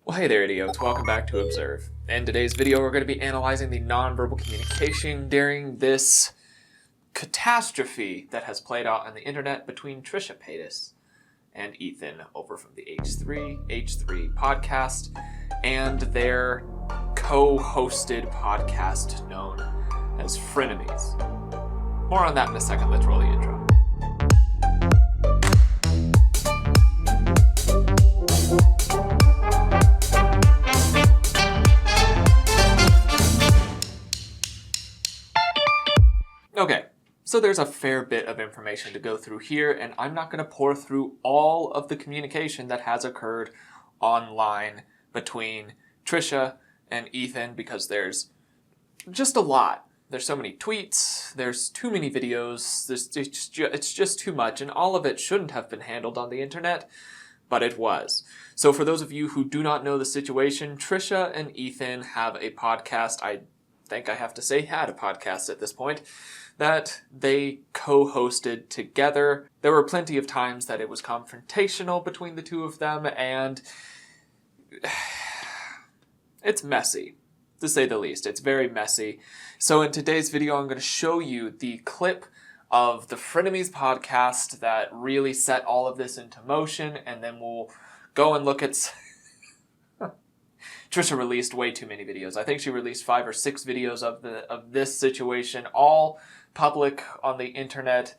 Well, hey there, idiots. Welcome back to Observe. In today's video, we're going to be analyzing the nonverbal communication during this catastrophe that has played out on the internet between Trisha Paytas and Ethan over from the H3 podcast and their co-hosted podcast known as Frenemies. More on that in a second. Let's roll the intro. Okay, so there's a fair bit of information to go through here, and I'm not going to pour through all of the communication that has occurred online between Trisha and Ethan because there's just a lot. There's so many tweets, there's too many videos, it's just too much, and all of it shouldn't have been handled on the internet, but it was. So for those of you who do not know the situation, Trisha and Ethan have a podcast. I think I have to say had a podcast at this point that they co-hosted together. There were plenty of times that it was confrontational between the two of them, and it's messy, to say the least. It's very messy. So in today's video, I'm going to show you the clip of the Frenemies podcast that really set all of this into motion, and then we'll go and look at... Trisha released way too many videos. I think she released 5 or 6 videos of this situation, all public on the internet,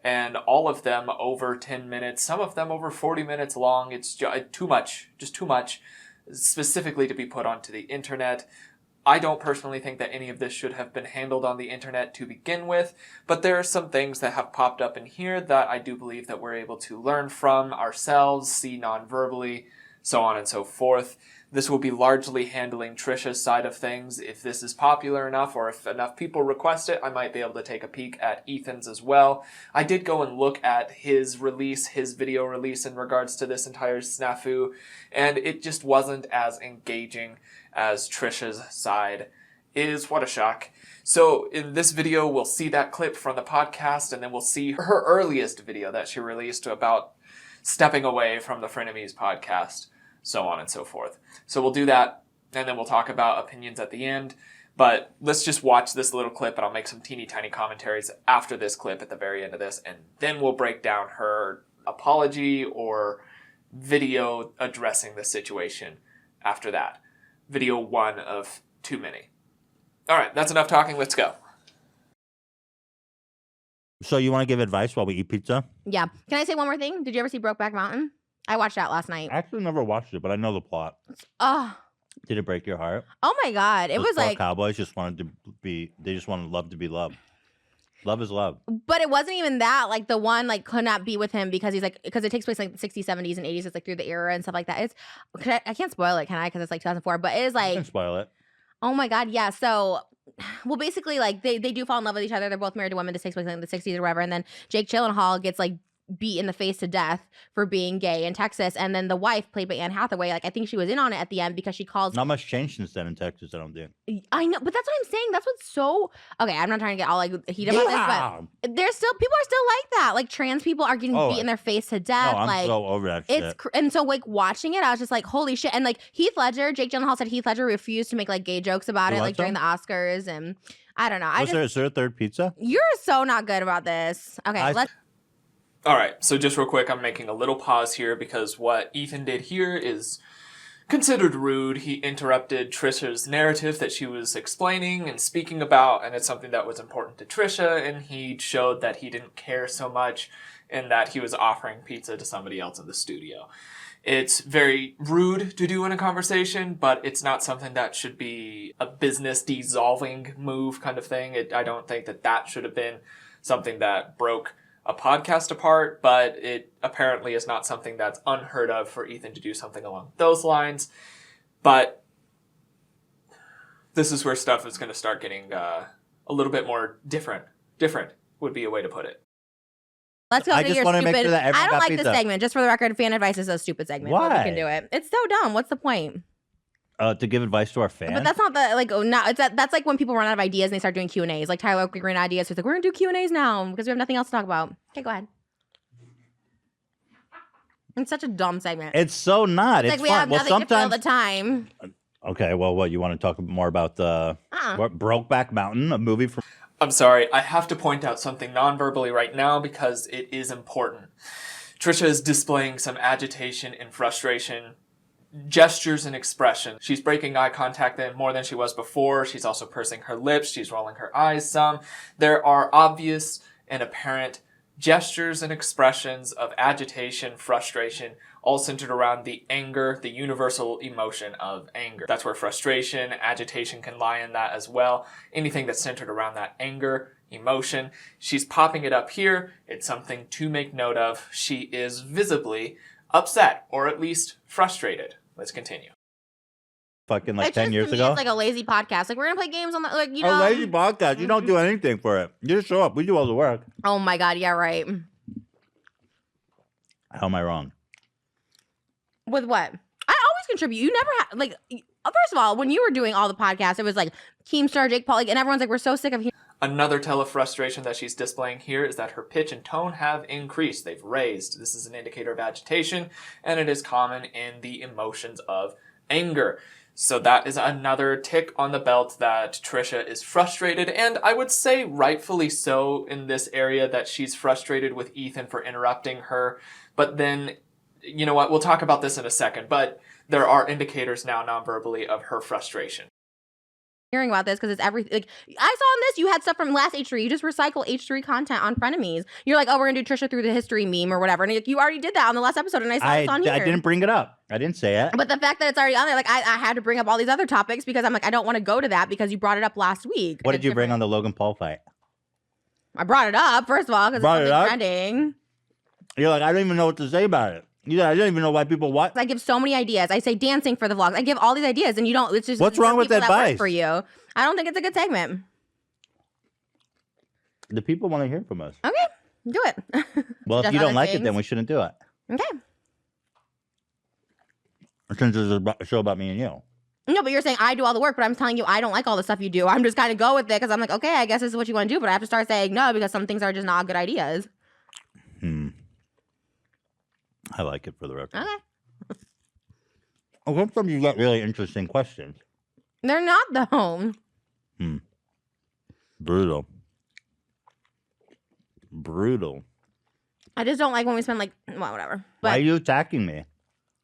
and all of them over 10 minutes, some of them over 40 minutes long. It's too much, just too much, specifically to be put onto the internet. I don't personally think that any of this should have been handled on the internet to begin with, but there are some things that have popped up in here that I do believe that we're able to learn from ourselves, see non-verbally, so on and so forth. This will be largely handling Trisha's side of things. If this is popular enough or if enough people request it, I might be able to take a peek at Ethan's as well. I did go and look at his video release in regards to this entire snafu, and it just wasn't as engaging as Trisha's side is. What a shock. So in this video, we'll see that clip from the podcast, and then we'll see her earliest video that she released about stepping away from the Frenemies podcast, so on and so forth. So we'll do that, and then we'll talk about opinions at the end. But let's just watch this little clip, and I'll make some teeny tiny commentaries after this clip at the very end of this, and then we'll break down her apology or video addressing the situation after that. Video 1 of too many. All right, that's enough talking. Let's go. So you want to give advice while we eat pizza? Yeah. Can I say one more thing? Did you ever see Brokeback Mountain? I watched that last night. I actually never watched it, but I know the plot. Oh. Did it break your heart? Oh my God. It Those was poor like cowboys just wanted to be. They just wanted love to be loved. Love is love. But it wasn't even that. Like the one like could not be with him because he's like because it takes place like the 60s, 70s, and 80s. It's like through the era and stuff like that. It's I can't spoil it, can I? Because it's like 2004. But it is You like can spoil it. oh my God, yeah. So well, basically like they do fall in love with each other. They're both married to women. This takes place in the 60s or whatever. And then Jake Gyllenhaal gets like beat in the face to death for being gay in Texas, and then the wife, played by Anne Hathaway, like I think she was in on it at the end because she calls. Not much changed since then in Texas, I don't think. I know, but that's what I'm saying. That's what's so okay. I'm not trying to get all like heated about this, but there's still people are still like that. Like trans people are getting beat in their face to death. No, I'm like so over that shit. And so like watching it, I was just like, holy shit. And like Heath Ledger, Jake Gyllenhaal said Heath Ledger refused to make like gay jokes about it, like during the Oscars, and I don't know. Is there a third pizza? You're so not good about this. Okay, let's. All right, so just real quick, I'm making a little pause here because what Ethan did here is considered rude. He interrupted Trisha's narrative that she was explaining and speaking about, and it's something that was important to Trisha, and he showed that he didn't care so much and that he was offering pizza to somebody else in the studio. It's very rude to do in a conversation, but it's not something that should be a business dissolving move kind of thing. I don't think that should have been something that broke a podcast apart, but it apparently is not something that's unheard of for Ethan to do something along those lines. But this is where stuff is going to start getting a little bit more different. Different would be a way to put it. Let's go to your stupid. Make sure that I don't like pizza. this segment. Just for the record, fan advice is a stupid segment. Why? But we can do it. It's so dumb. What's the point? To give advice to our fans. But that's not the like. No, that's like when people run out of ideas and they start doing Q&As. Like Tyler Oakley ran ideas. So it's like we're gonna do Q&As now because we have nothing else to talk about. Okay, go ahead. It's such a dumb segment. It's so not. It's like we fun. have Well, nothing to fill sometimes. the time. Okay, well, what you want to talk more about the what, Brokeback Mountain, a movie from? I'm sorry, I have to point out something non-verbally right now because it is important. Trisha is displaying some agitation and frustration, gestures and expression. She's breaking eye contact more than she was before. She's also pursing her lips. She's rolling her eyes some. There are obvious and apparent gestures and expressions of agitation, frustration, all centered around the anger, the universal emotion of anger. That's where frustration, agitation can lie in that as well. Anything that's centered around that anger, emotion. She's popping it up here. It's something to make note of. She is visibly upset, or at least frustrated. Let's continue. Fucking like It's 10 just, years to me, ago. It's like a lazy podcast. Like we're gonna play games on the you know. A lazy podcast. You don't do anything for it. You just show up. We do all the work. Oh my god, yeah, right. How am I wrong? With what? I always contribute. You never had like. First of all, when you were doing all the podcasts, it was like Keemstar, Jake Paul, like, and everyone's like, we're so sick of hearing. Another tell of frustration that she's displaying here is that her pitch and tone have increased. They've raised. This is an indicator of agitation, and it is common in the emotions of anger. So that is another tick on the belt that Trisha is frustrated, and I would say rightfully so in this area, that she's frustrated with Ethan for interrupting her. But then, you know what, we'll talk about this in a second, but there are indicators now non-verbally of her frustration. Hearing about this because it's everything. Like I saw on this, you had stuff from last H3. You just recycle H3 content on Frenemies. You're like, oh, we're gonna do Trisha through the history meme or whatever, and you already did that on the last episode, and I saw it's on here. I didn't bring it up. I didn't say it. But the fact that it's already on there, like I had to bring up all these other topics because I'm like, I don't want to go to that because you brought it up last week. What did you bring on the Logan Paul fight? I brought it up first of all because it's something trending. You're like, I don't even know what to say about it. Yeah, I don't even know why people watch. I give so many ideas. I say dancing for the vlogs. I give all these ideas, and you don't. It's just what's wrong with that advice for you? I don't think it's a good segment. The people want to hear from us. Okay, do it. Well, if you don't like it, then we shouldn't do it. Okay. Since it's a show about me and you. No, but you're saying I do all the work, but I'm telling you I don't like all the stuff you do. I'm just kind of go with it because I'm like, okay, I guess this is what you want to do, but I have to start saying no because some things are just not good ideas. I like it for the record. Okay. Oh, sometimes you get really interesting questions. They're not though. Brutal. I just don't like when we spend like, well, whatever. But why are you attacking me?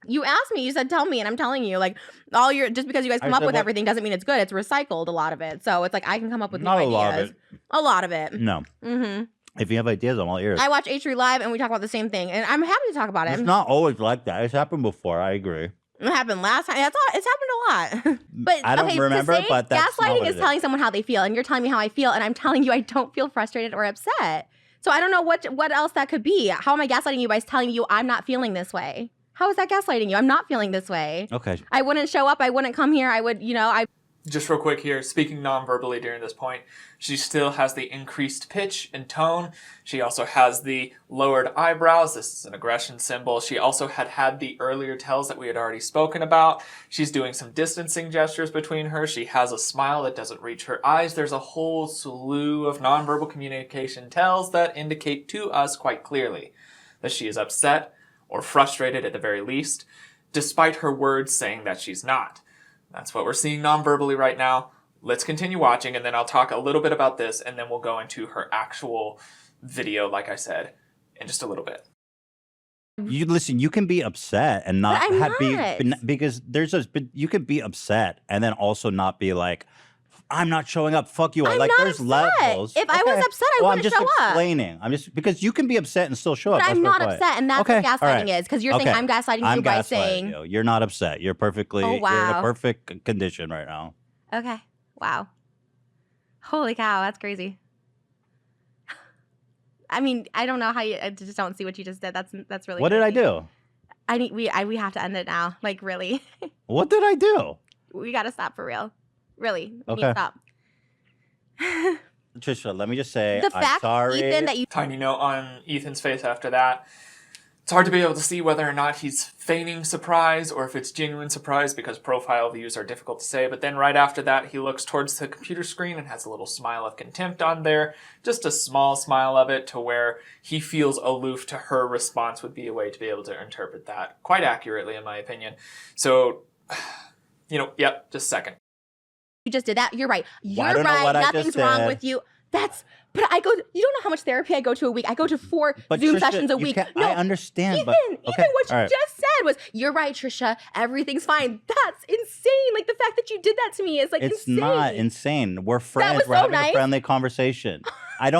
You asked me, you said tell me, and I'm telling you, like all your just because you guys come up with everything doesn't mean it's good. It's recycled, a lot of it. So it's like I can come up with new ideas. A lot of it. No. If you have ideas, I'm all ears. I watch H3 Live and we talk about the same thing, and I'm happy to talk about it. It's not always like that. It's happened before. I agree. It happened last time. It's happened a lot. But I don't remember, but that's not gaslighting what is it telling someone how they feel, and you're telling me how I feel, and I'm telling you I don't feel frustrated or upset. So I don't know what else that could be. How am I gaslighting you by telling you I'm not feeling this way? How is that gaslighting you? I'm not feeling this way. Okay. I wouldn't show up. I wouldn't come here. I would, Just real quick here, speaking non-verbally during this point, she still has the increased pitch and tone. She also has the lowered eyebrows. This is an aggression symbol. She also had the earlier tells that we had already spoken about. She's doing some distancing gestures between her. She has a smile that doesn't reach her eyes. There's a whole slew of non-verbal communication tells that indicate to us quite clearly that she is upset or frustrated at the very least, despite her words saying that she's not. That's what we're seeing non-verbally right now. Let's continue watching, and then I'll talk a little bit about this, and then we'll go into her actual video, like I said, in just a little bit. You listen. You can be upset and not But I'm not. because you can be upset and then also not be like, I'm not showing up. Fuck you. I'm Like not there's upset. levels. If I was upset, I wouldn't show up. I'm just explaining. I'm just because you can be upset and still show up. But That's I'm my not point. upset, and that's what gaslighting is. Because you're saying I'm gaslighting you by saying you. You're not upset. You're perfectly. Oh, wow. You're in a perfect condition right now. Okay. Wow. Holy cow, that's crazy. I mean, I don't know how you. I just don't see what you just did. That's really. What crazy. did I do? We have to end it now. Like really. What did I do? We got to stop for real. Really. We need Okay. to stop. Trisha, let me just say, The I'm fact, sorry. Ethan, that you Tiny note on Ethan's face after that. It's hard to be able to see whether or not he's feigning surprise or if it's genuine surprise because profile views are difficult to say. But then right after that, he looks towards the computer screen and has a little smile of contempt on there. Just a small smile of it to where he feels aloof to her response would be a way to be able to interpret that quite accurately, in my opinion. So, yep, just a second. You just did that. You're right. Well, I don't know You're right. what I Nothing's just wrong said. with you. But you don't know how much therapy I go to a week. I go to 4 But Zoom Trisha, sessions a you week. can't- No, I understand, Ethan, but okay, what you all right. just said was, you're right, Trisha. Everything's fine. That's insane. Like, the fact that you did that to me is, like, It's insane. not insane. We're friends. was We're so having nice. a friendly conversation. I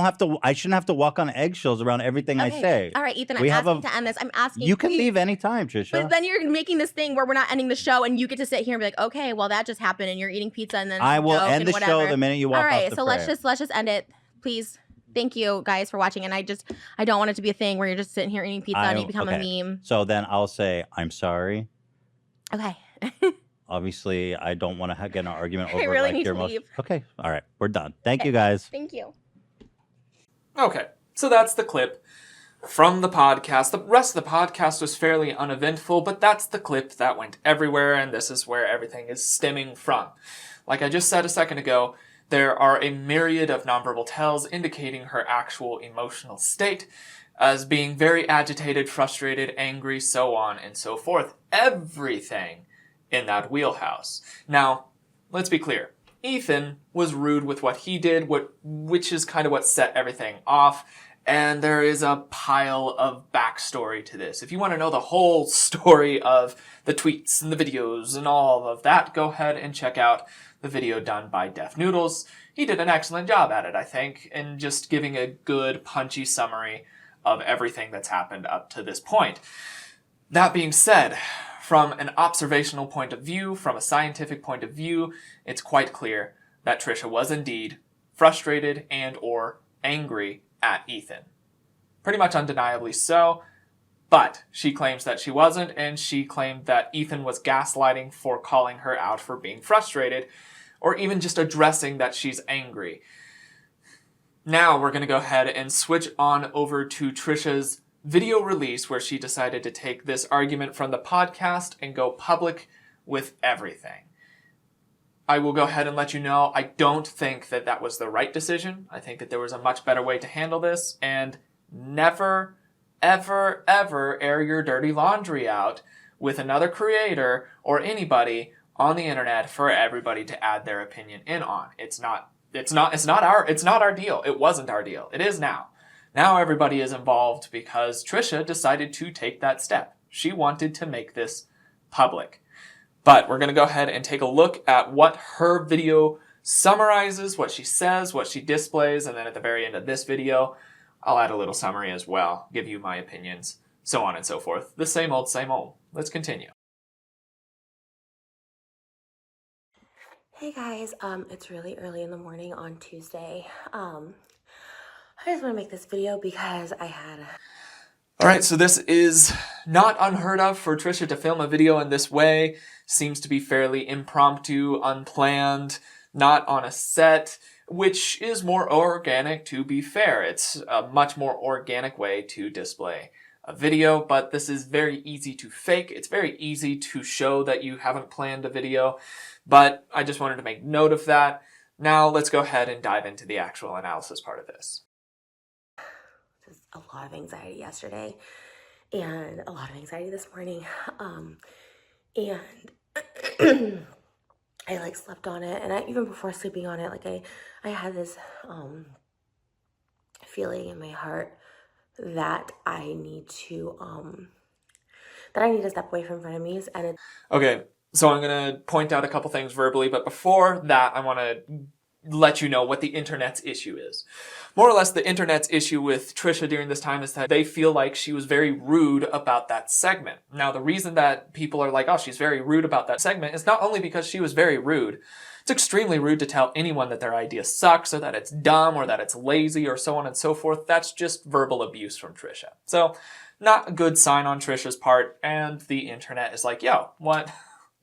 shouldn't have to walk on eggshells around everything I Okay. say. All right, Ethan, We I'm have asking to end this. I'm asking You can please. leave anytime, Trisha. But then you're making this thing where we're not ending the show and you get to sit here and be like, okay, well, that just happened and you're eating pizza and then I will joke end and the whatever. show the minute you walk All right, off the so frame. let's just end it, please. Thank you guys for watching. And I don't want it to be a thing where you're just sitting here eating pizza and you become a meme. So then I'll say, I'm sorry. Okay. Obviously, I don't want to get in an argument I over really like need your to most. leave. Okay, all right, we're done. Thank you guys. Thank you. Okay, so that's the clip from the podcast. The rest of the podcast was fairly uneventful, but that's the clip that went everywhere, and this is where everything is stemming from. Like I just said a second ago, there are a myriad of nonverbal tells indicating her actual emotional state as being very agitated, frustrated, angry, so on and so forth. Everything in that wheelhouse. Now, let's be clear. Ethan was rude with what he did, which is kind of what set everything off. And there is a pile of backstory to this. If you want to know the whole story of the tweets and the videos and all of that, go ahead and check out the video done by Def Noodles. He did an excellent job at it, I think, in just giving a good, punchy summary of everything that's happened up to this point. That being said, from an observational point of view, from a scientific point of view, it's quite clear that Trisha was indeed frustrated and or angry at Ethan. Pretty much undeniably so, but she claims that she wasn't, and she claimed that Ethan was gaslighting for calling her out for being frustrated, or even just addressing that she's angry. Now we're going to go ahead and switch on over to Trisha's video release where she decided to take this argument from the podcast and go public with everything. I will go ahead and let you know, I don't think that that was the right decision. I think that there was a much better way to handle this, and never, ever, ever air your dirty laundry out with another creator or anybody on the internet for everybody to add their opinion in on. It's not our deal. It wasn't our deal. It is now. Now everybody is involved because Trisha decided to take that step. She wanted to make this public. But we're going to go ahead and take a look at what her video summarizes, what she says, what she displays, and then at the very end of this video, I'll add a little summary as well, give you my opinions, so on and so forth. The same old, same old. Let's continue. Hey guys, it's really early in the morning on Tuesday. I just want to make this video because I had Alright, so this is not unheard of for Trisha to film a video in this way. Seems to be fairly impromptu, unplanned, not on a set, which is more organic, to be fair. It's a much more organic way to display a video, but this is very easy to fake. It's very easy to show that you haven't planned a video, but I just wanted to make note of that. Now let's go ahead and dive into the actual analysis part of this. just a lot of anxiety yesterday and a lot of anxiety this morning. And I like slept on it, and even before sleeping on it, like I had this feeling in my heart that I need to step away from Frenemies, and it's Okay, so I'm going to point out a couple things verbally, but before that, I want to let you know what the internet's issue is. More or less, the internet's issue with Trisha during this time is that they feel like she was very rude about that segment. Now, the reason that people are like, oh, she's very rude about that segment is not only because she was very rude. It's extremely rude to tell anyone that their idea sucks or that it's dumb or that it's lazy or so on and so forth. That's just verbal abuse from Trisha. So, not a good sign on Trisha's part, and the internet is like, yo, what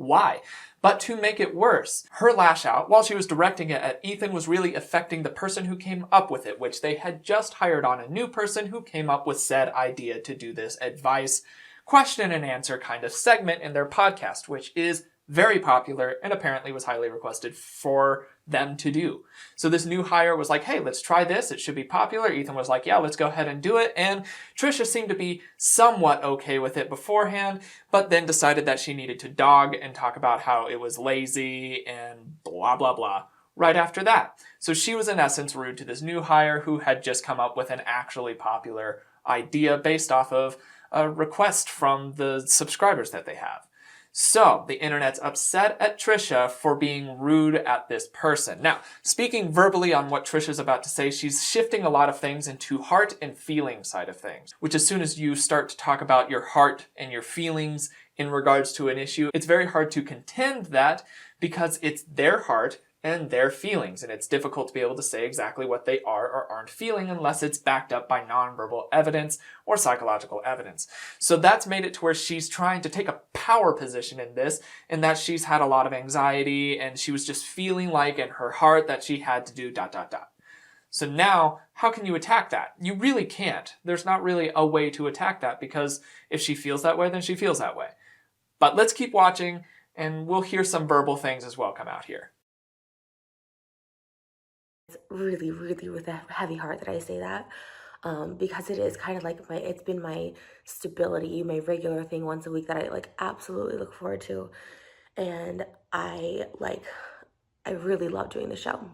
why. But to make it worse, her lash out, while she was directing it at Ethan, was really affecting the person who came up with it, which they had just hired on a new person who came up with said idea to do this advice, question and answer kind of segment in their podcast, which is very popular and apparently was highly requested for them to do. So this new hire was like, hey, let's try this. It should be popular. Ethan was like, yeah, let's go ahead and do it. And Trisha seemed to be somewhat okay with it beforehand, but then decided that she needed to dog and talk about how it was lazy and blah, blah, blah right after that. So she was in essence rude to this new hire who had just come up with an actually popular idea based off of a request from the subscribers that they have. So, the internet's upset at Trisha for being rude at this person. Now, speaking verbally on what Trisha's about to say, she's shifting a lot of things into heart and feeling side of things, which as soon as you start to talk about your heart and your feelings in regards to an issue, it's very hard to contend that because it's their heart and their feelings, and it's difficult to be able to say exactly what they are or aren't feeling unless it's backed up by nonverbal evidence or psychological evidence. So that's made it to where she's trying to take a power position in this, and that she's had a lot of anxiety, and she was just feeling like in her heart that she had to do ... So now, how can you attack that? You really can't. There's not really a way to attack that, because if she feels that way, then she feels that way. But let's keep watching, and we'll hear some verbal things as well come out here. It's really, really with a heavy heart that I say that, because it is kind of like it's been my stability, my regular thing once a week that I like absolutely look forward to, and I really love doing the show.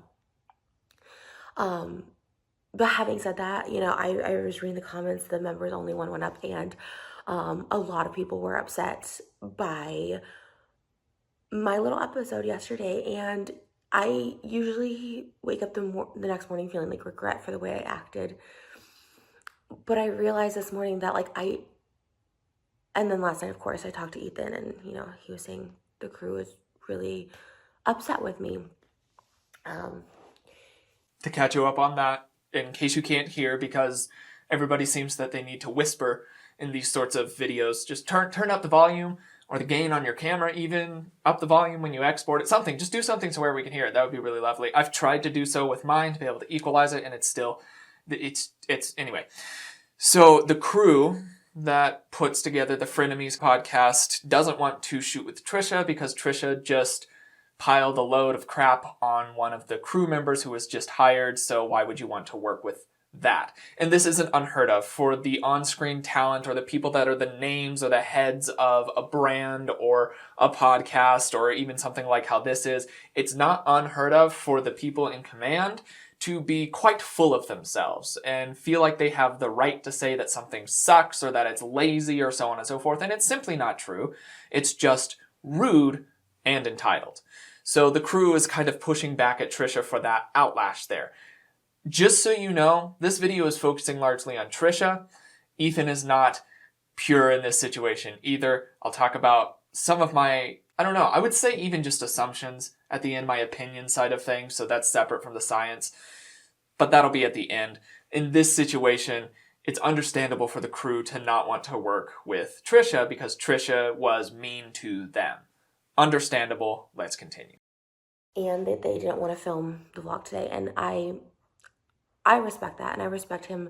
But having said that, you know, I was reading the comments, the members only one went up, and a lot of people were upset by my little episode yesterday, and I usually wake up the next morning feeling like regret for the way I acted. But I realized this morning that and then last night, of course, I talked to Ethan, and, you know, he was saying the crew is really upset with me. To catch you up on that, in case you can't hear, because everybody seems that they need to whisper in these sorts of videos, just turn up the volume, or the gain on your camera even, up the volume when you export it, something. Just do something to where we can hear it. That would be really lovely. I've tried to do so with mine to be able to equalize it, and it's still, anyway. So the crew that puts together the Frenemies podcast doesn't want to shoot with Trisha because Trisha just piled a load of crap on one of the crew members who was just hired, so why would you want to work with that? And this isn't unheard of for the on-screen talent or the people that are the names or the heads of a brand or a podcast or even something like how this is. It's not unheard of for the people in command to be quite full of themselves and feel like they have the right to say that something sucks or that it's lazy or so on and so forth. And it's simply not true. It's just rude and entitled. So the crew is kind of pushing back at Trisha for that outlash there. Just so you know, this video is focusing largely on Trisha. Ethan is not pure in this situation either. I'll talk about some of my, I would say even just assumptions at the end, my opinion side of things, so that's separate from the science. But that'll be at the end. In this situation, it's understandable for the crew to not want to work with Trisha because Trisha was mean to them. Understandable. Let's continue. And that they didn't want to film the vlog today, and I respect that, and I respect him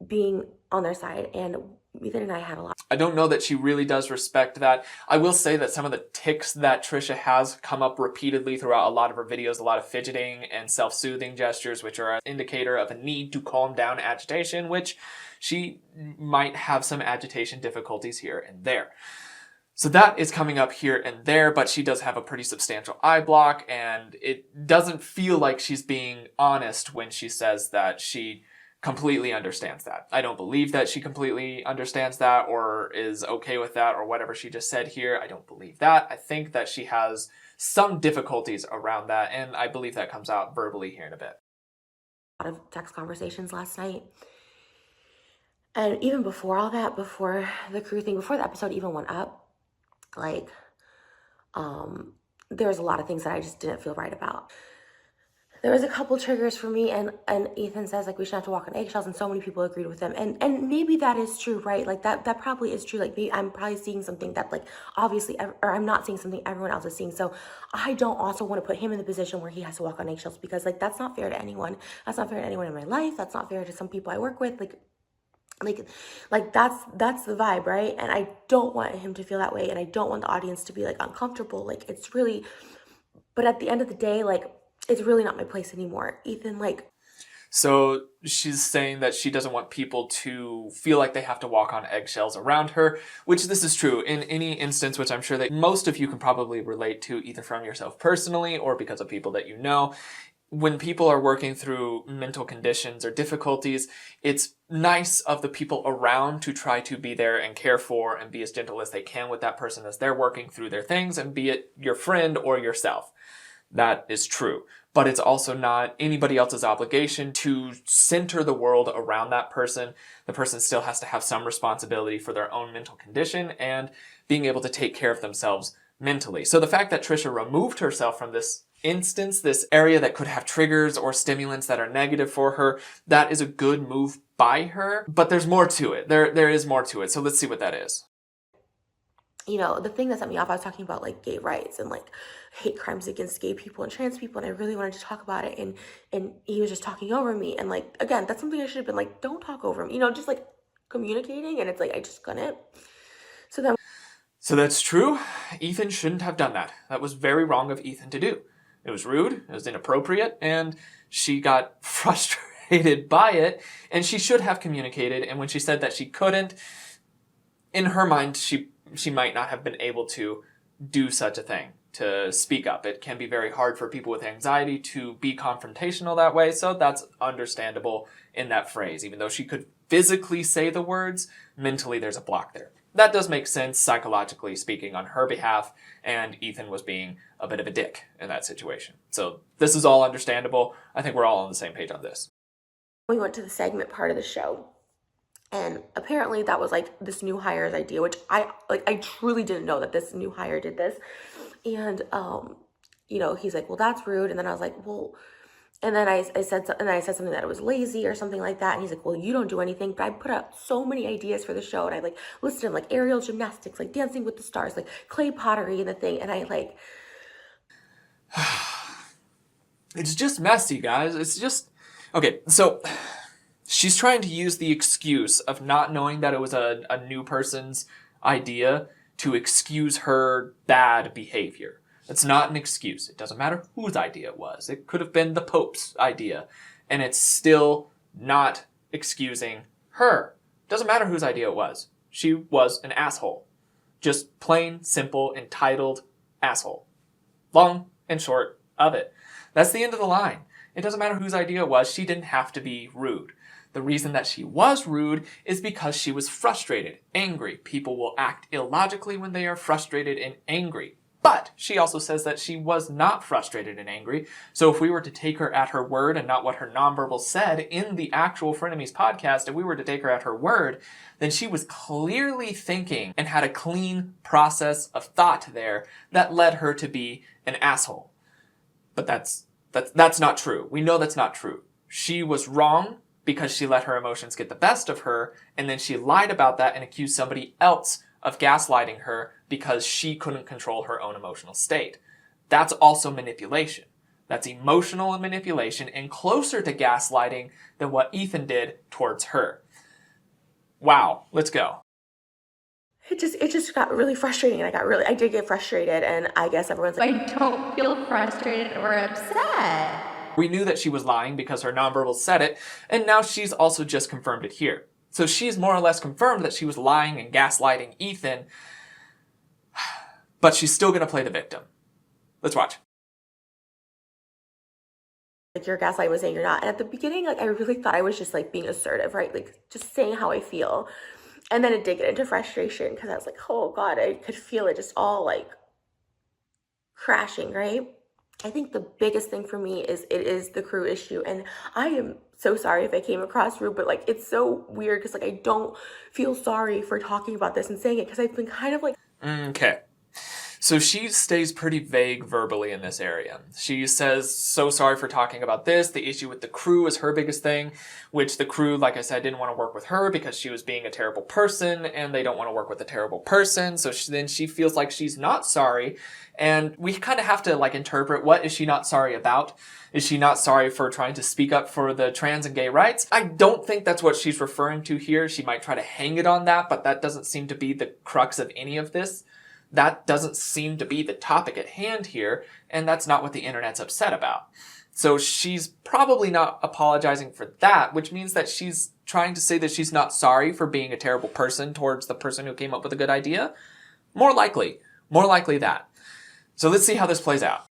being on their side, and Ethan and I had a lot. I don't know that she really does respect that. I will say that some of the tics that Trisha has come up repeatedly throughout a lot of her videos, a lot of fidgeting and self-soothing gestures, which are an indicator of a need to calm down agitation, which she might have some agitation difficulties here and there. So that is coming up here and there, but she does have a pretty substantial eye block, and it doesn't feel like she's being honest when she says that she completely understands that. I don't believe that she completely understands that or is okay with that or whatever she just said here. I don't believe that. I think that she has some difficulties around that, and I believe that comes out verbally here in a bit. A lot of text conversations last night. And even before all that, before the crew thing, before the episode even went up, there was a lot of things that I just didn't feel right about. There was a couple triggers for me, and Ethan says like we should have to walk on eggshells, and so many people agreed with him, and maybe that is true, right? Like that probably is true. Like maybe I'm probably seeing something that like obviously, or I'm not seeing something everyone else is seeing. So I don't also want to put him in the position where he has to walk on eggshells, because like that's not fair to anyone. That's not fair to anyone in my life. That's not fair to some people I work with. Like that's the vibe, right? And I don't want him to feel that way, and I don't want the audience to be like uncomfortable. Like it's really, but at the end of the day, like it's really not my place anymore. Ethan, like. So she's saying that she doesn't want people to feel like they have to walk on eggshells around her, which this is true in any instance, which I'm sure that most of you can probably relate to, either from yourself personally or because of people that you know. When people are working through mental conditions or difficulties, it's nice of the people around to try to be there and care for and be as gentle as they can with that person as they're working through their things, and be it your friend or yourself. That is true. But it's also not anybody else's obligation to center the world around that person. The person still has to have some responsibility for their own mental condition and being able to take care of themselves mentally. So the fact that Trisha removed herself from this instance, this area that could have triggers or stimulants that are negative for her, that is a good move by her. But there's more to it. There is more to it. So let's see what that is. You know, the thing that set me off, I was talking about like gay rights and like hate crimes against gay people and trans people, and I really wanted to talk about it, and he was just talking over me, and like again, that's something I should have been like, don't talk over me, you know, just like communicating, and it's like I just couldn't. So that's true. Ethan shouldn't have done that. That was very wrong of Ethan to do. It was rude, it was inappropriate, and she got frustrated by it, and she should have communicated. And when she said that she couldn't, in her mind, she might not have been able to do such a thing, to speak up. It can be very hard for people with anxiety to be confrontational that way, so that's understandable in that phrase. Even though she could physically say the words, mentally there's a block there. That does make sense, psychologically speaking, on her behalf, and Ethan was being a bit of a dick in that situation. So this is all understandable. I think we're all on the same page on this. we went to the segment part of the show, and apparently that was like this new hire's idea, which I truly didn't know that this new hire did this. And you know, he's like, well, that's rude. And then I was like, well, and then I said something that it was lazy or something like that. And he's like, well, you don't do anything. But I put up so many ideas for the show, and I like listed them, like aerial gymnastics, like Dancing with the Stars, like clay pottery and the thing. And I like, it's just messy, guys. It's just, okay, so she's trying to use the excuse of not knowing that it was a new person's idea to excuse her bad behavior. It's not an excuse. It doesn't matter whose idea it was. It could have been the Pope's idea, and it's still not excusing her. Doesn't matter whose idea it was. She was an asshole. Just plain, simple, entitled asshole. Long and short of it. That's the end of the line. It doesn't matter whose idea it was. She didn't have to be rude. The reason that she was rude is because she was frustrated, angry. People will act illogically when they are frustrated and angry. But she also says that she was not frustrated and angry. So if we were to take her at her word and not what her nonverbal said in the actual Frenemies podcast, if we were to take her at her word, then she was clearly thinking and had a clean process of thought there that led her to be an asshole. But that's not true. We know that's not true. She was wrong because she let her emotions get the best of her, and then she lied about that and accused somebody else of gaslighting her because she couldn't control her own emotional state. That's also manipulation. That's emotional manipulation and closer to gaslighting than what Ethan did towards her. Wow, let's go. it just got really frustrating, and I did get frustrated, and I guess everyone's like, I don't feel frustrated or upset. We knew that she was lying because her nonverbals said it, and now she's also just confirmed it here. So she's more or less confirmed that she was lying and gaslighting Ethan, but she's still going to play the victim. Let's watch. like you're gaslighting, was saying you're not. And at the beginning, like I really thought I was just like being assertive, right? Like just saying how I feel. And then it did get into frustration because I was like, oh God, I could feel it just all like crashing, right? I think the biggest thing for me is it is the crew issue. And I am so sorry if I came across rude, but like it's so weird because like I don't feel sorry for talking about this and saying it because I've been kind of like... Okay. So she stays pretty vague verbally in this area. She says, so sorry for talking about this. The issue with the crew is her biggest thing, which the crew, like I said, didn't want to work with her because she was being a terrible person, and they don't want to work with a terrible person. So then she feels like she's not sorry. And we kind of have to like interpret, what is she not sorry about? Is she not sorry for trying to speak up for the trans and gay rights? I don't think that's what she's referring to here. She might try to hang it on that, but that doesn't seem to be the crux of any of this. That doesn't seem to be the topic at hand here, and that's not what the internet's upset about. So she's probably not apologizing for that, which means that she's trying to say that she's not sorry for being a terrible person towards the person who came up with a good idea. More likely that. So let's see how this plays out.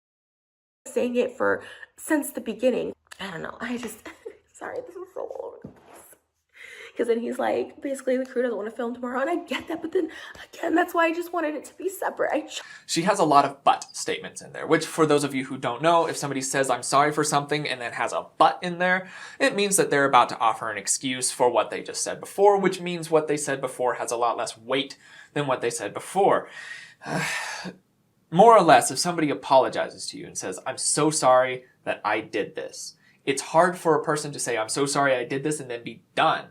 Saying it for since the beginning. I don't know. I just sorry, this is so all over the place. Because then he's like, basically the crew doesn't want to film tomorrow, and I get that, but then again, that's why I just wanted it to be separate. She has a lot of but statements in there, which for those of you who don't know, if somebody says I'm sorry for something and then has a but in there, it means that they're about to offer an excuse for what they just said before, which means what they said before has a lot less weight than what they said before. More or less, if somebody apologizes to you and says, I'm so sorry that I did this, it's hard for a person to say, I'm so sorry I did this, and then be done.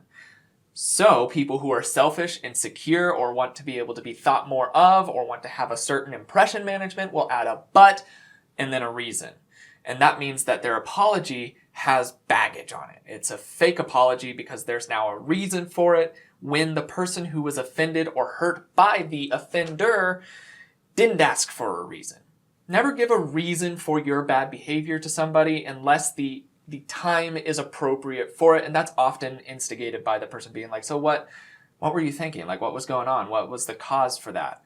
So people who are selfish, insecure, or want to be able to be thought more of, or want to have a certain impression management will add a but and then a reason. And that means that their apology has baggage on it. It's a fake apology because there's now a reason for it when the person who was offended or hurt by the offender didn't ask for a reason. Never give a reason for your bad behavior to somebody unless the time is appropriate for it, and that's often instigated by the person being like, so what were you thinking? Like, what was going on? What was the cause for that?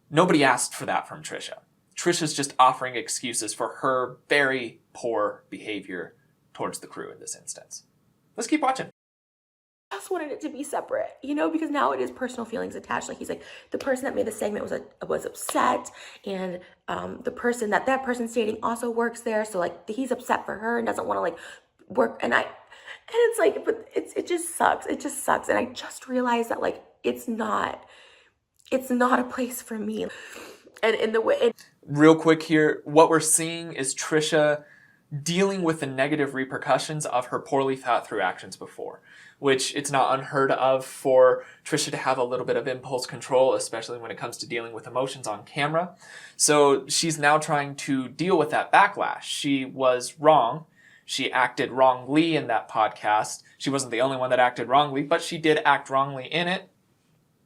Nobody asked for that from Trisha. Trisha's just offering excuses for her very poor behavior towards the crew in this instance. Let's keep watching. I just wanted it to be separate, because now it is personal feelings attached. Like he's like, the person that made the segment was upset, and the person that person's dating also works there, so like he's upset for her and doesn't want to like work. And it's like, but it just sucks. It just sucks. And I just realized that like it's not a place for me. And in the way, real quick here, what we're seeing is Trisha dealing with the negative repercussions of her poorly thought through actions before, which it's not unheard of for Trisha to have a little bit of impulse control, especially when it comes to dealing with emotions on camera. So she's now trying to deal with that backlash. She was wrong. She acted wrongly in that podcast. She wasn't the only one that acted wrongly, but she did act wrongly in it.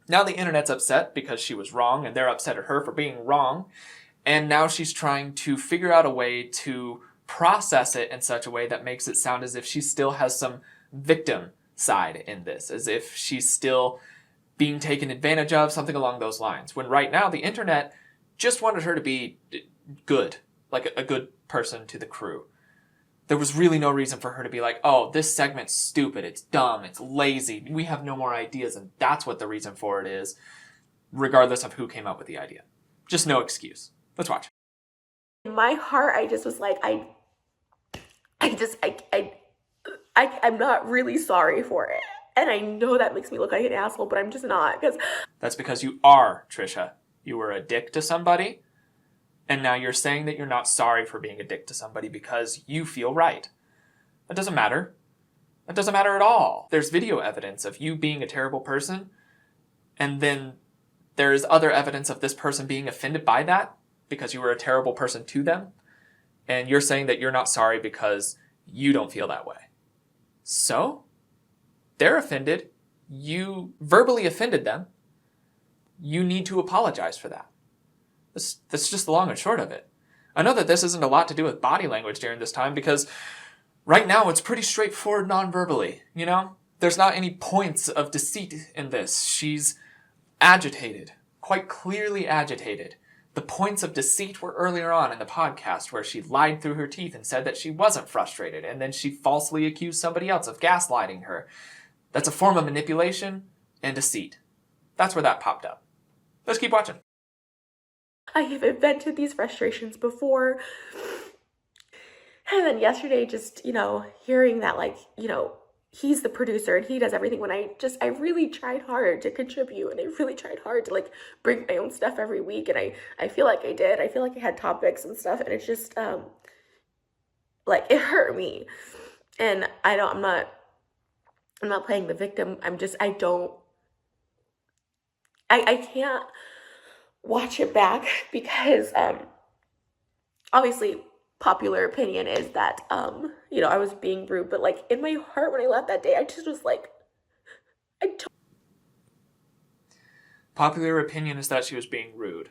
Now the internet's upset because she was wrong, and they're upset at her for being wrong. And now she's trying to figure out a way to process it in such a way that makes it sound as if she still has some victim side in this, as if she's still being taken advantage of, something along those lines. When right now the internet just wanted her to be good, like a good person to the crew. There was really no reason for her to be like, oh, this segment's stupid, it's dumb, it's lazy, we have no more ideas, and that's what the reason for it is, regardless of who came up with the idea. Just no excuse. Let's watch. in my heart, I just was like, I'm not really sorry for it. And I know that makes me look like an asshole, but I'm just not. That's because you are, Trisha. You were a dick to somebody, and now you're saying that you're not sorry for being a dick to somebody because you feel right. That doesn't matter. That doesn't matter at all. There's video evidence of you being a terrible person, and then there's other evidence of this person being offended by that because you were a terrible person to them, and you're saying that you're not sorry because you don't feel that way. So, they're offended. You verbally offended them. You need to apologize for that. That's just the long and short of it. I know that this isn't a lot to do with body language during this time because right now it's pretty straightforward non-verbally, you know? There's not any points of deceit in this. She's agitated, quite clearly agitated. The points of deceit were earlier on in the podcast where she lied through her teeth and said that she wasn't frustrated, and then she falsely accused somebody else of gaslighting her. That's a form of manipulation and deceit. That's where that popped up. Let's keep watching. I have vented these frustrations before. And then yesterday, just, hearing that, he's the producer and he does everything, when I really tried hard to contribute, and I really tried hard to like bring my own stuff every week, and I feel like I did. I feel like I had topics and stuff, and it's just like it hurt me. And I'm not playing the victim. I can't watch it back because obviously popular opinion is that I was being rude, but like in my heart when I left that day, I just was like, I don't. Popular opinion is that she was being rude.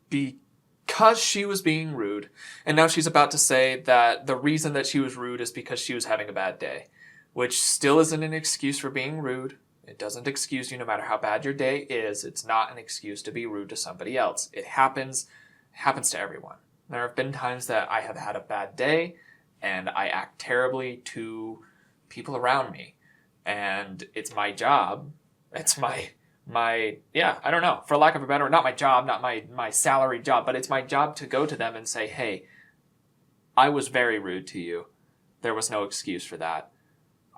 Because she was being rude, and now she's about to say that the reason that she was rude is because she was having a bad day, which still isn't an excuse for being rude. It doesn't excuse you no matter how bad your day is. It's not an excuse to be rude to somebody else. It happens to everyone. There have been times that I have had a bad day and I act terribly to people around me. And it's my job. It's my I don't know, for lack of a better, not my job, not my salary job, but it's my job to go to them and say, hey, I was very rude to you. There was no excuse for that.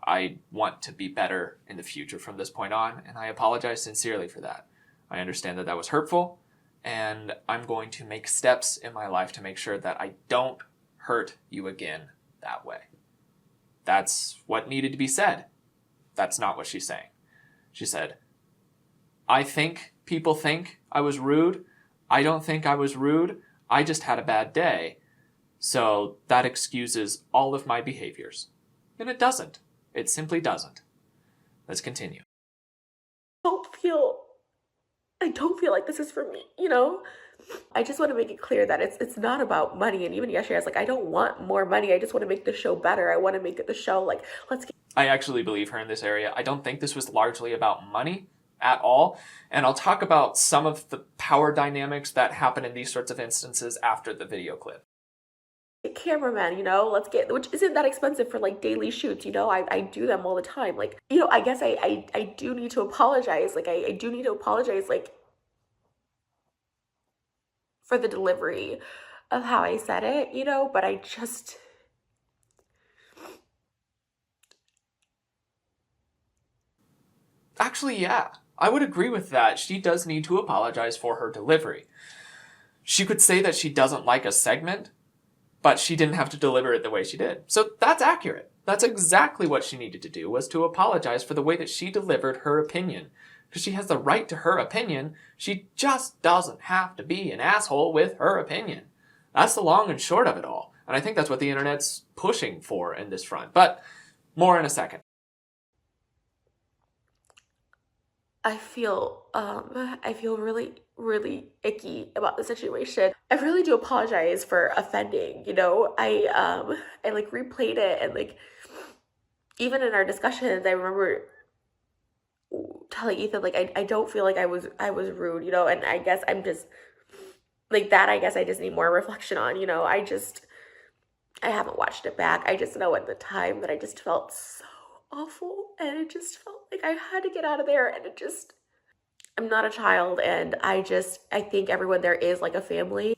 I want to be better in the future from this point on, and I apologize sincerely for that. I understand that that was hurtful, and I'm going to make steps in my life to make sure that I don't hurt you again that way. That's what needed to be said. That's not what she's saying. She said, I think people think I was rude. I don't think I was rude. I just had a bad day. So that excuses all of my behaviors. And it doesn't. It simply doesn't. Let's continue. I don't feel like this is for me, you know? I just want to make it clear that it's not about money. And even yesterday, I was like, I don't want more money. I just want to make the show better. I want to make it the show like, let's get. I actually believe her in this area. I don't think this was largely about money at all. And I'll talk about some of the power dynamics that happen in these sorts of instances after the video clip. Cameraman, which isn't that expensive for like daily shoots, I do them all the time. Like, I guess I do need to apologize. Like, I do need to apologize, like, for the delivery of how I said it, but I just. Actually, yeah, I would agree with that. She does need to apologize for her delivery. She could say that she doesn't like a segment, but she didn't have to deliver it the way she did. So that's accurate. That's exactly what she needed to do, was to apologize for the way that she delivered her opinion. Because she has the right to her opinion. She just doesn't have to be an asshole with her opinion. That's the long and short of it all. And I think that's what the internet's pushing for in this front. But more in a second. I feel really, really icky about the situation. I really do apologize for offending, I like replayed it, and like even in our discussions, I remember telling Ethan, like, I don't feel like I was rude, and I guess I'm just like that. I guess I just need more reflection on, I haven't watched it back. I just know at the time that I just felt so awful, and it just felt like I had to get out of there, and I'm not a child, and I think everyone there is like a family.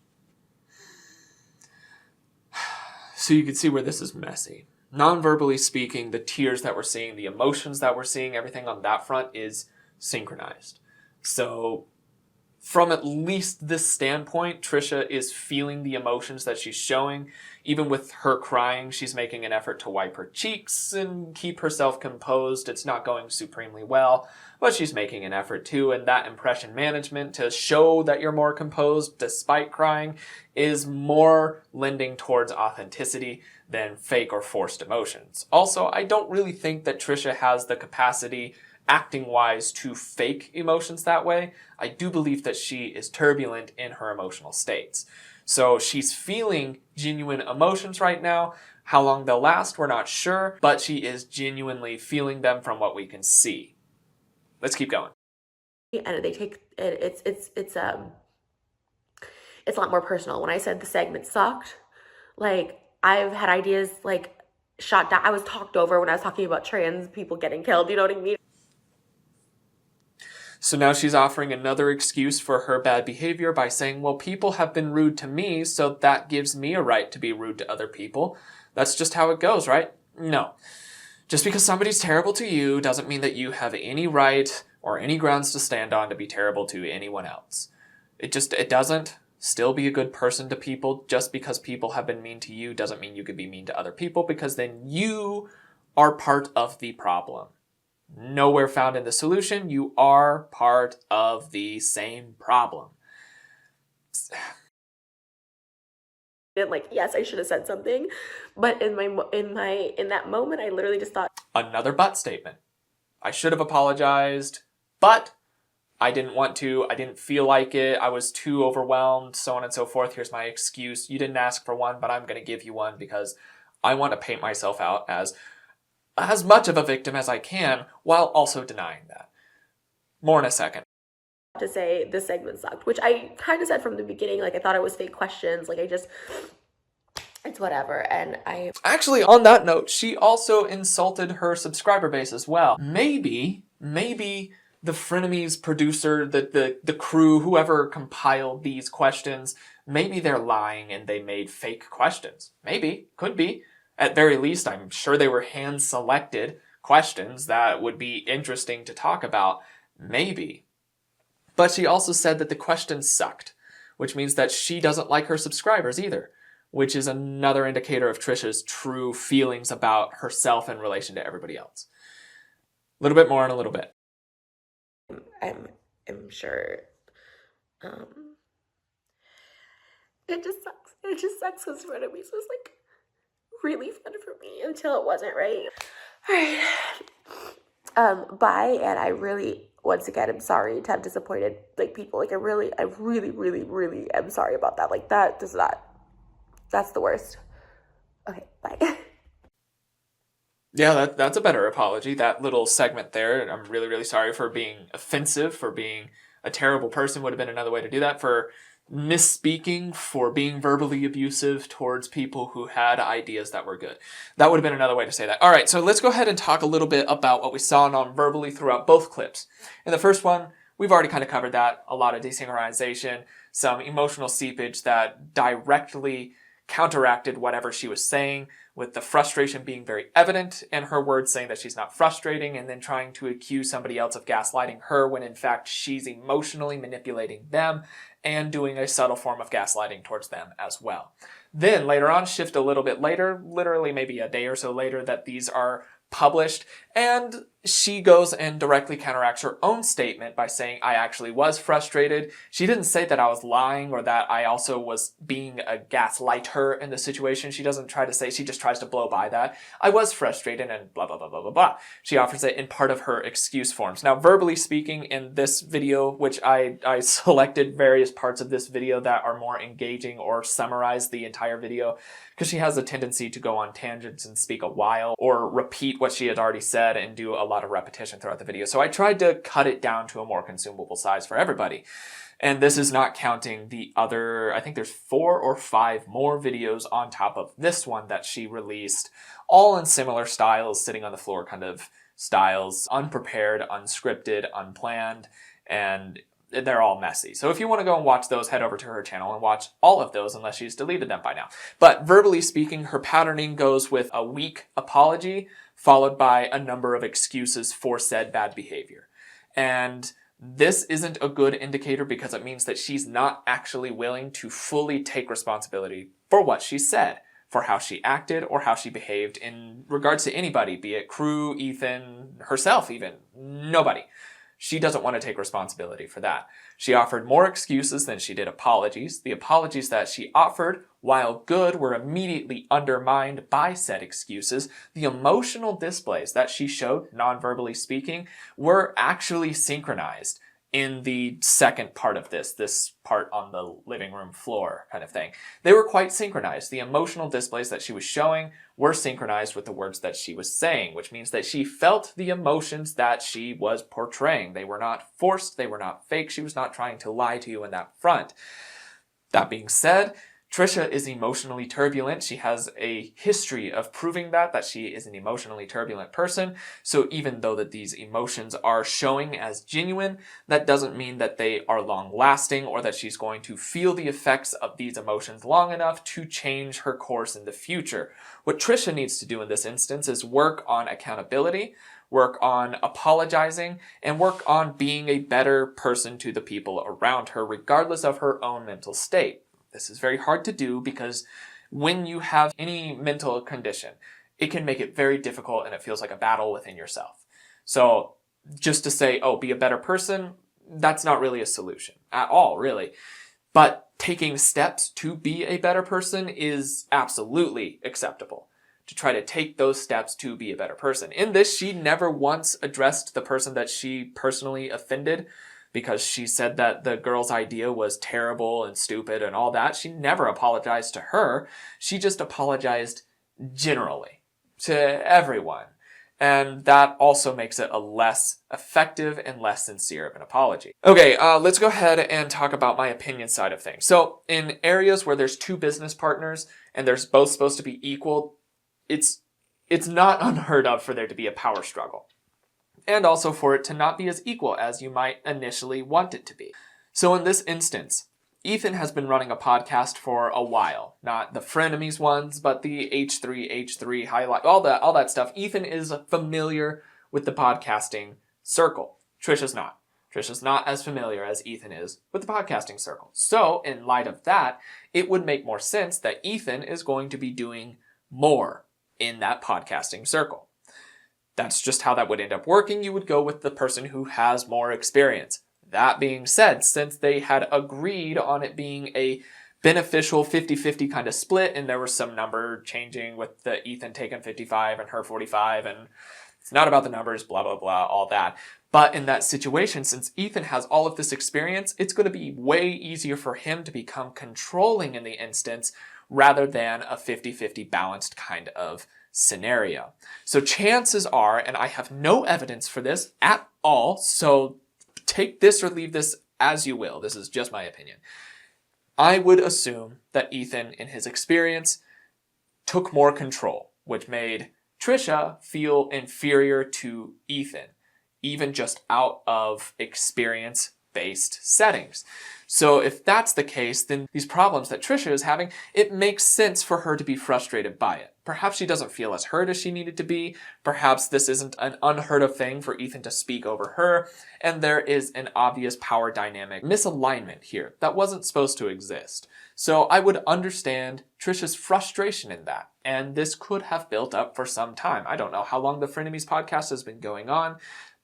So you can see where this is messy. Non-verbally speaking, the tears that we're seeing, the emotions that we're seeing, everything on that front is synchronized. So from at least this standpoint, Trisha is feeling the emotions that she's showing. Even with her crying, she's making an effort to wipe her cheeks and keep herself composed. It's not going supremely well, but she's making an effort too. And that impression management to show that you're more composed despite crying is more lending towards authenticity than fake or forced emotions. Also, I don't really think that Trisha has the capacity acting-wise to fake emotions that way. I do believe that she is turbulent in her emotional states. So she's feeling genuine emotions right now. How long they'll last, we're not sure, but she is genuinely feeling them from what we can see. Let's keep going. And they take it, it's a lot more personal. When I said the segment sucked, like, I've had ideas like shot down. I was talked over when I was talking about trans people getting killed, you know what I mean? So now she's offering another excuse for her bad behavior by saying, well, people have been rude to me, so that gives me a right to be rude to other people. That's just how it goes, right? No. Just because somebody's terrible to you doesn't mean that you have any right or any grounds to stand on to be terrible to anyone else. It doesn't. Still be a good person to people. Just because people have been mean to you doesn't mean you could be mean to other people, because then you are part of the problem. Nowhere found in the solution. You are part of the same problem. Like, yes, I should have said something, but in that moment, I literally just thought, Another but statement. I should have apologized, but I didn't want to. I didn't feel like it. I was too overwhelmed, so on and so forth. Here's my excuse. You didn't ask for one, but I'm going to give you one because I want to paint myself out as much of a victim as I can while also denying that. More in a second. to say this segment sucked, which I kind of said from the beginning. Like, I thought it was fake questions. Like, it's whatever. And Actually, on that note, she also insulted her subscriber base as well. Maybe the Frenemies producer, the crew, whoever compiled these questions, maybe they're lying and they made fake questions. Maybe. Could be. At very least, I'm sure they were hand-selected questions that would be interesting to talk about. Maybe. But she also said that the questions sucked, which means that she doesn't like her subscribers either, which is another indicator of Trisha's true feelings about herself in relation to everybody else. A little bit more in a little bit. I'm sure it just sucks. It just sucks because Frenemies was like really fun for me until it wasn't, right? All right. Bye. And I really, once again, I'm sorry to have disappointed like people. Like I really am sorry about that. Like that's the worst. Okay, bye. Yeah, that's a better apology. That little segment there, I'm really sorry for being offensive, for being a terrible person would have been another way to do that, for misspeaking, for being verbally abusive towards people who had ideas that were good. That would have been another way to say that. All right, so let's go ahead and talk a little bit about what we saw non-verbally throughout both clips. In the first one, we've already kind of covered that. A lot of desynchronization, some emotional seepage that directly counteracted whatever she was saying, with the frustration being very evident and her words saying that she's not frustrating, and then trying to accuse somebody else of gaslighting her when in fact she's emotionally manipulating them and doing a subtle form of gaslighting towards them as well. Then later on, shift a little bit later, literally maybe a day or so later, that these are published, and she goes and directly counteracts her own statement by saying, I actually was frustrated. She didn't say that I was lying or that I also was being a gaslighter in the situation. She doesn't try to say, she just tries to blow by that. I was frustrated and blah, blah, blah, blah, blah, blah. She offers it in part of her excuse forms. Now, verbally speaking, in this video, which I selected various parts of this video that are more engaging or summarize the entire video, because she has a tendency to go on tangents and speak a while or repeat what she had already said and do a lot of repetition throughout the video. So I tried to cut it down to a more consumable size for everybody. And this is not counting the other, I think there's 4 or 5 more videos on top of this one that she released, all in similar styles, sitting on the floor kind of styles, unprepared, unscripted, unplanned, and they're all messy. So if you want to go and watch those, head over to her channel and watch all of those, unless she's deleted them by now. But verbally speaking, her patterning goes with a weak apology, followed by a number of excuses for said bad behavior. And this isn't a good indicator because it means that she's not actually willing to fully take responsibility for what she said, for how she acted or how she behaved in regards to anybody, be it crew, Ethan, herself even, nobody. She doesn't want to take responsibility for that. She offered more excuses than she did apologies. The apologies that she offered, while good, were immediately undermined by said excuses. The emotional displays that she showed, non-verbally speaking, were actually synchronized in the second part of this part on the living room floor kind of thing. They were quite synchronized. The emotional displays that she was showing were synchronized with the words that she was saying, which means that she felt the emotions that she was portraying. They were not forced, they were not fake. She was not trying to lie to you in that front. That being said, Trisha is emotionally turbulent. She has a history of proving that she is an emotionally turbulent person. So even though that these emotions are showing as genuine, that doesn't mean that they are long lasting or that she's going to feel the effects of these emotions long enough to change her course in the future. What Trisha needs to do in this instance is work on accountability, work on apologizing, and work on being a better person to the people around her, regardless of her own mental state. This is very hard to do because when you have any mental condition, it can make it very difficult and it feels like a battle within yourself. So just to say, oh, be a better person, that's not really a solution at all, really. But taking steps to be a better person is absolutely acceptable. To try to take those steps to be a better person. In this, she never once addressed the person that she personally offended because she said that the girl's idea was terrible and stupid and all that. She never apologized to her. She just apologized generally to everyone. And that also makes it a less effective and less sincere of an apology. Okay, let's go ahead and talk about my opinion side of things. So in areas where there's two business partners and they're both supposed to be equal, it's not unheard of for there to be a power struggle. And also for it to not be as equal as you might initially want it to be. So in this instance, Ethan has been running a podcast for a while. Not the Frenemies ones, but the H3 highlight, all that stuff. Ethan is familiar with the podcasting circle. Trisha's not. Trisha's not as familiar as Ethan is with the podcasting circle. So in light of that, it would make more sense that Ethan is going to be doing more in that podcasting circle. That's just how that would end up working. You would go with the person who has more experience. That being said, since they had agreed on it being a beneficial 50-50 kind of split, and there was some number changing with the Ethan taking 55 and her 45, and it's not about the numbers, blah, blah, blah, all that. But in that situation, since Ethan has all of this experience, it's going to be way easier for him to become controlling in the instance rather than a 50-50 balanced kind of scenario. So chances are, and I have no evidence for this at all, so take this or leave this as you will. This is just my opinion. I would assume that Ethan, in his experience, took more control, which made Trisha feel inferior to Ethan, even just out of experience-based settings. So if that's the case, then these problems that Trisha is having, it makes sense for her to be frustrated by it. Perhaps she doesn't feel as hurt as she needed to be. Perhaps this isn't an unheard of thing for Ethan to speak over her. And there is an obvious power dynamic misalignment here that wasn't supposed to exist. So I would understand Trisha's frustration in that. And this could have built up for some time. I don't know how long the Frenemies podcast has been going on,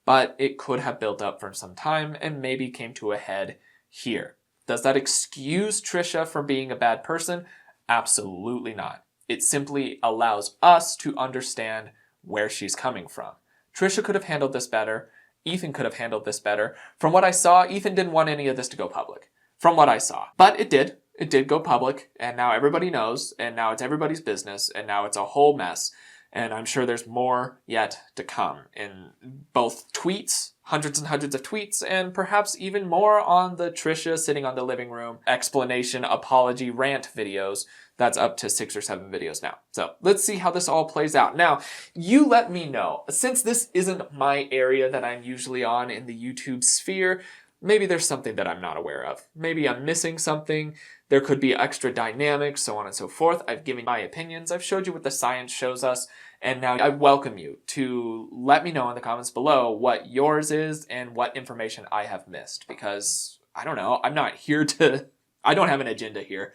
but it could have built up for some time and maybe came to a head here. Does that excuse Trisha from being a bad person? Absolutely not. It simply allows us to understand where she's coming from. Trisha could have handled this better. Ethan could have handled this better. From what I saw, Ethan didn't want any of this to go public. From what I saw. But it did. It did go public, and now everybody knows, and now it's everybody's business, and now it's a whole mess. And I'm sure there's more yet to come in both tweets, hundreds and hundreds of tweets, and perhaps even more on the Trisha sitting on the living room explanation, apology, rant videos. That's up to 6 or 7 videos now. So let's see how this all plays out. Now, you let me know. Since this isn't my area that I'm usually on in the YouTube sphere, maybe there's something that I'm not aware of. Maybe I'm missing something. There could be extra dynamics, so on and so forth. I've given my opinions. I've showed you what the science shows us. And now I welcome you to let me know in the comments below what yours is and what information I have missed. Because, I don't know, I'm not here to... I don't have an agenda here.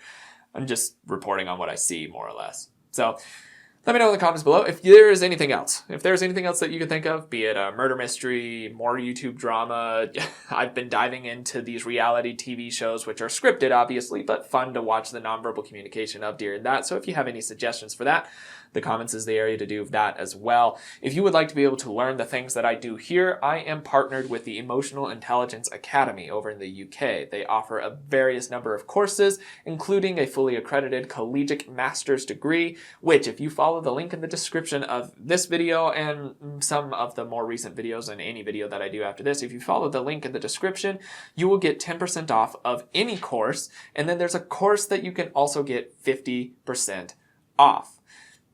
I'm just reporting on what I see, more or less. So let me know in the comments below if there is anything else. If there's anything else that you can think of, be it a murder mystery, more YouTube drama. I've been diving into these reality TV shows, which are scripted, obviously, but fun to watch the nonverbal communication of during that. So if you have any suggestions for that, the comments is the area to do that as well. If you would like to be able to learn the things that I do here, I am partnered with the Emotional Intelligence Academy over in the UK. They offer a various number of courses, including a fully accredited collegiate master's degree, which if you follow follow the link in the description of this video and some of the more recent videos and any video that I do after this, if you follow the link in the description, you will get 10% off of any course. And then there's a course that you can also get 50% off.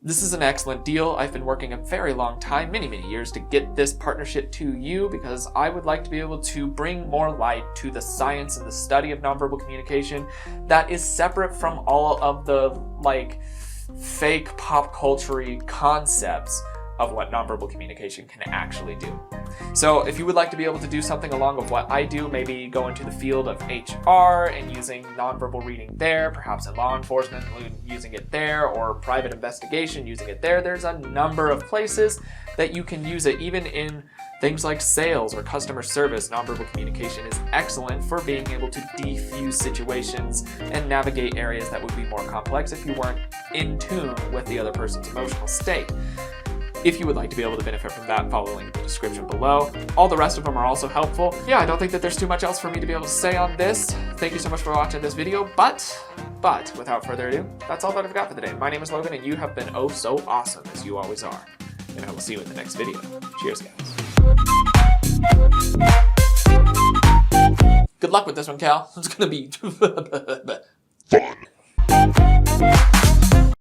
This is an excellent deal. I've been working a very long time, many, many years, to get this partnership to you because I would like to be able to bring more light to the science and the study of nonverbal communication that is separate from all of the fake pop culture concepts of what nonverbal communication can actually do. So if you would like to be able to do something along with what I do, maybe go into the field of HR and using nonverbal reading there, perhaps in law enforcement using it there, or private investigation using it there, there's a number of places that you can use it. Even in things like sales or customer service, nonverbal communication is excellent for being able to defuse situations and navigate areas that would be more complex if you weren't in tune with the other person's emotional state. If you would like to be able to benefit from that, follow the link in the description below. All the rest of them are also helpful. Yeah, I don't think that there's too much else for me to be able to say on this. Thank you so much for watching this video, but without further ado, that's all that I've got for today. My name is Logan, and you have been oh so awesome, as you always are. And I will see you in the next video. Cheers, guys. Good luck with this one, Cal. It's gonna be fun.